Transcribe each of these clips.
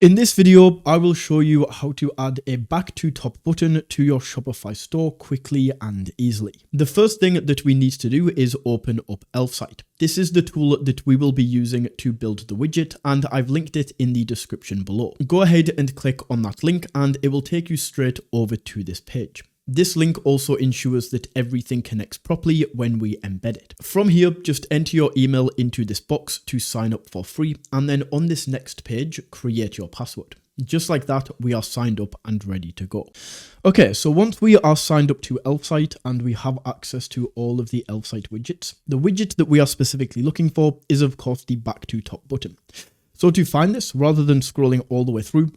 In this video, I will show you how to add a back to top button to your Shopify store quickly and easily. The first thing that we need to do is open up Elfsight. This is the tool that we will be using to build the widget, and I've linked it in the description below. Go ahead and click on that link and it will take you straight over to this page. This link also ensures that everything connects properly when we embed it. From here, just enter your email into this box to sign up for free, and then on this next page, create your password. Just like that, we are signed up and ready to go. Okay, so once we are signed up to Elfsight and we have access to all of the Elfsight widgets, the widget that we are specifically looking for is of course the back to top button. So to find this, rather than scrolling all the way through,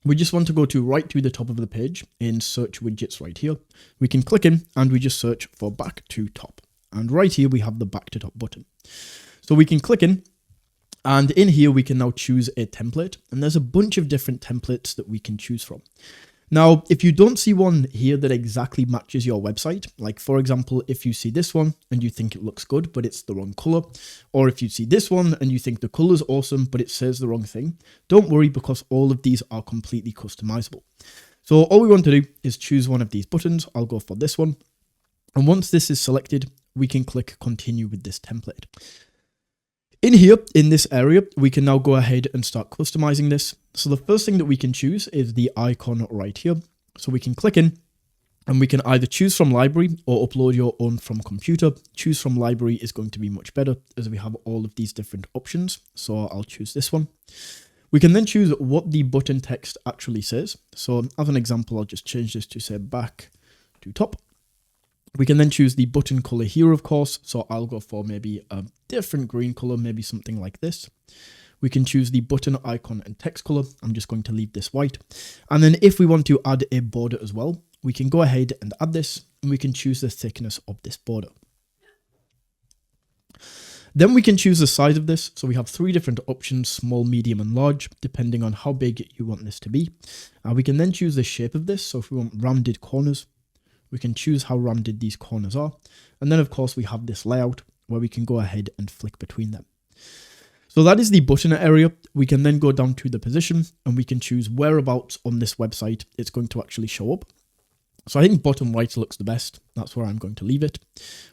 we just want to go right to the top of the page in search widgets right here. We can click in and we just search for back to top. And right here we have the back to top button. So we can click in, and in here we can now choose a template, and there's a bunch of different templates that we can choose from. Now, if you don't see one here that exactly matches your website, like for example, if you see this one and you think it looks good, but it's the wrong color, or if you see this one and you think the color's awesome, but it says the wrong thing, don't worry, because all of these are completely customizable. So all we want to do is choose one of these buttons. I'll go for this one. And once this is selected, we can click continue with this template. In here, in this area, we can now go ahead and start customizing this. So the first thing that we can choose is the icon right here. So we can click in and we can either choose from library or upload your own from computer. Choose from library is going to be much better as we have all of these different options. So I'll choose this one. We can then choose what the button text actually says. So as an example, I'll just change this to say back to top. We can then choose the button color here, of course. So I'll go for maybe a different green color, maybe something like this. We can choose the button icon and text color. I'm just going to leave this white. And then if we want to add a border as well, we can go ahead and add this, and we can choose the thickness of this border. Then we can choose the size of this. So we have three different options: small, medium, and large, depending on how big you want this to be. We can then choose the shape of this. So if we want rounded corners, we can choose how rounded these corners are. And then of course we have this layout where we can go ahead and flick between them. So that is the button area. We can then go down to the position and we can choose whereabouts on this website it's going to actually show up. So I think bottom right looks the best. That's where I'm going to leave it.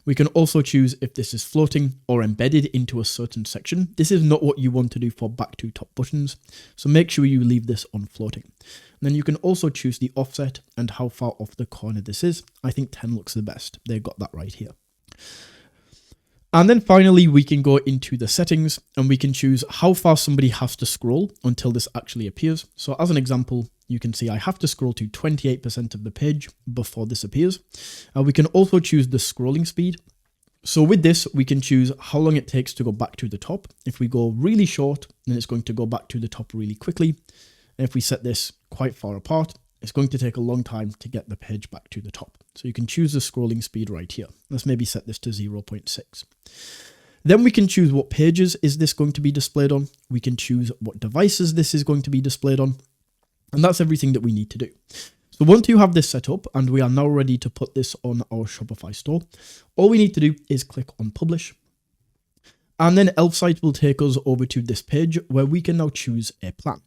We can also choose if this is floating or embedded into a certain section. This is not what you want to do for back to top buttons, so make sure you leave this on floating. And then you can also choose the offset and how far off the corner this is. I think 10 looks the best. They've got that right here. And then finally, we can go into the settings and we can choose how far somebody has to scroll until this actually appears. So as an example, you can see I have to scroll to 28% of the page before this appears. We can also choose the scrolling speed. So with this, we can choose how long it takes to go back to the top. If we go really short, then it's going to go back to the top really quickly. And if we set this quite far apart, it's going to take a long time to get the page back to the top. So you can choose the scrolling speed right here. Let's maybe set this to 0.6. Then we can choose what pages is this going to be displayed on. We can choose what devices this is going to be displayed on. And that's everything that we need to do. So once you have this set up and we are now ready to put this on our Shopify store, all we need to do is click on publish. And then Elfsight will take us over to this page where we can now choose a plan.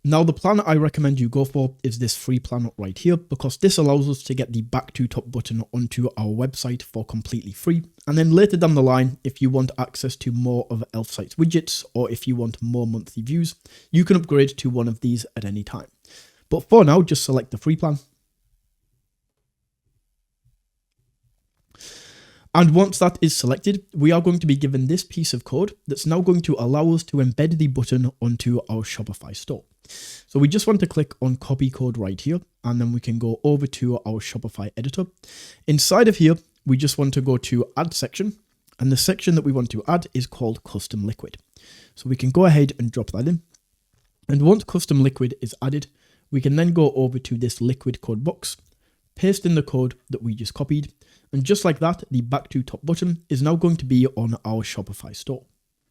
Now, the plan I recommend you go for is this free plan right here, because this allows us to get the back to top button onto our website for completely free. And then later down the line, if you want access to more of Elfsight's widgets, or if you want more monthly views, you can upgrade to one of these at any time. But for now, just select the free plan. And once that is selected, we are going to be given this piece of code that's now going to allow us to embed the button onto our Shopify store. So we just want to click on copy code right here, and then we can go over to our Shopify editor. Inside of here, we just want to go to add section, and the section that we want to add is called custom liquid. So we can go ahead and drop that in. And once custom liquid is added, we can then go over to this liquid code box, paste in the code that we just copied, and just like that, the back to top button is now going to be on our Shopify store.